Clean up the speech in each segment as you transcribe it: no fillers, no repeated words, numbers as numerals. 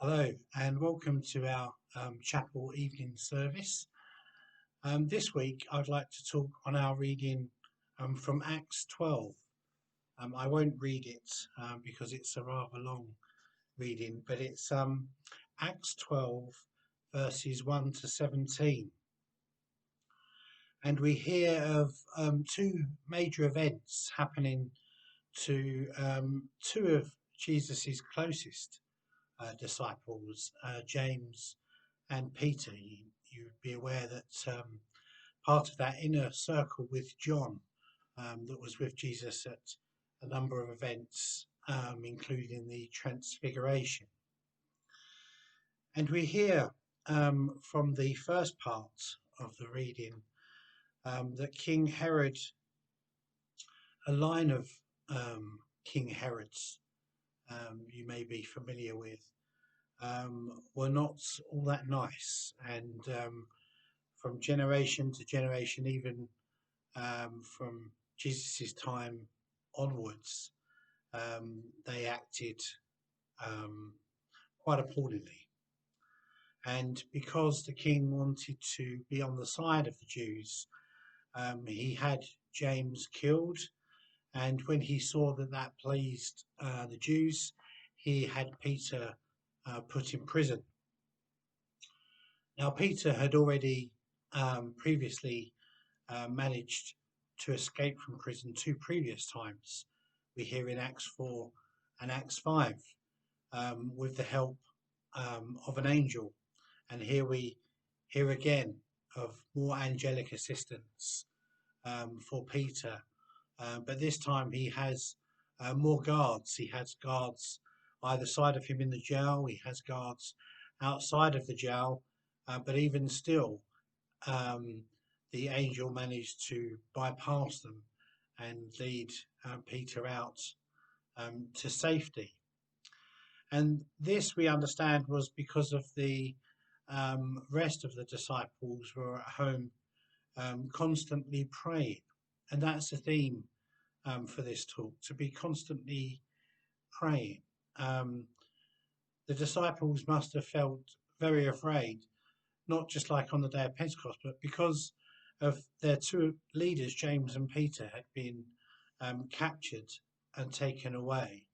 Hello and welcome to our chapel evening service. This week I'd like to talk on our reading from Acts 12. I won't read it because it's a rather long reading, but it's Acts 12 verses 1 to 17. And we hear of two major events happening to two of Jesus's closest disciples, James and Peter. You'd be aware that part of that inner circle with John that was with Jesus at a number of events, including the Transfiguration. And we hear from the first part of the reading that King Herod, a line of King Herods you may be familiar with, were not all that nice, and from generation to generation, even from Jesus' time onwards, they acted quite appallingly. And because the king wanted to be on the side of the Jews, he had James killed, and when he saw that that pleased the Jews, he had Peter put in prison. Now, Peter had already previously managed to escape from prison two previous times. We hear in Acts 4 and Acts 5 with the help of an angel. And here we hear again of more angelic assistance for Peter. But this time he has more guards. He has guards either side of him in the jail. He has guards outside of the jail. But even still, the angel managed to bypass them and lead Peter out to safety. And this, we understand, was because of the rest of the disciples were at home constantly praying. And that's the theme for this talk, to be constantly praying. The disciples must have felt very afraid, not just like on the day of Pentecost, but because of their two leaders, James and Peter, had been captured and taken away,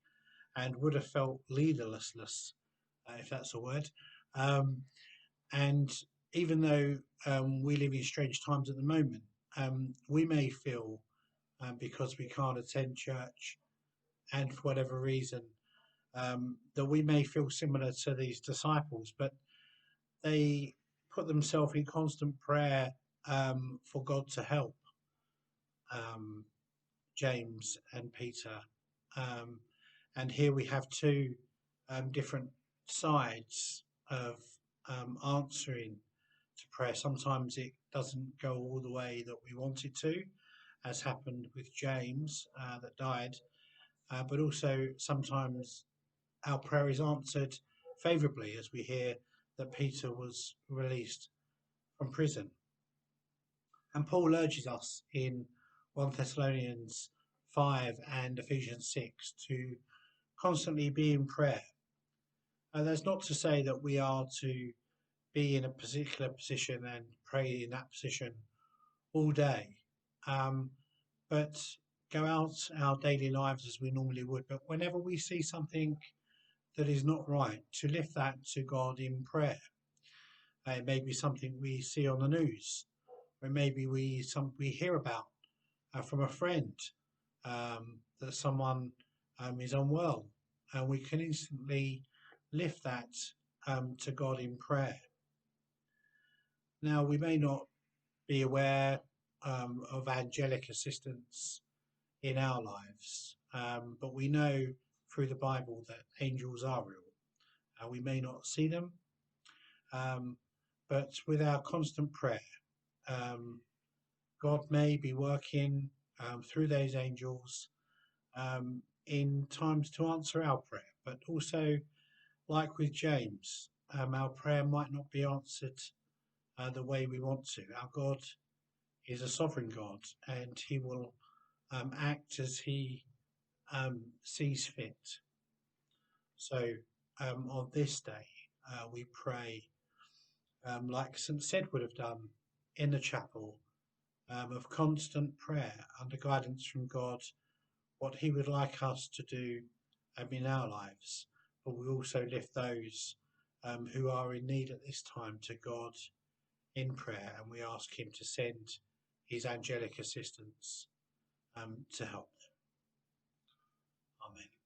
and would have felt leaderless, if that's a word. And even though we live in strange times at the moment, we may feel, because we can't attend church, and for whatever reason, that we may feel similar to these disciples, but they put themselves in constant prayer for God to help James and Peter. And here we have two different sides of answering to prayer. Sometimes it doesn't go all the way that we want it to, as happened with James that died, but also sometimes our prayer is answered favourably, as we hear that Peter was released from prison. And Paul urges us in 1 Thessalonians 5 and Ephesians 6 to constantly be in prayer. And that's not to say that we are to be in a particular position and pray in that position all day, but go out our daily lives as we normally would. But whenever we see something that is not right, to lift that to God in prayer. It may be something we see on the news, or maybe we hear about from a friend that someone is unwell, and we can instantly lift that to God in prayer. Now, we may not be aware of angelic assistance in our lives, but we know through the Bible that angels are real. We may not see them, but with our constant prayer, God may be working through those angels in times to answer our prayer. But also, like with James, our prayer might not be answered the way we want to. Our God is a sovereign God, and he will act as he sees fit. So on this day, we pray, like St. Sid would have done in the chapel, of constant prayer under guidance from God, what he would like us to do in our lives. But we also lift those who are in need at this time to God in prayer, and we ask him to send his angelic assistance to help them. Amen.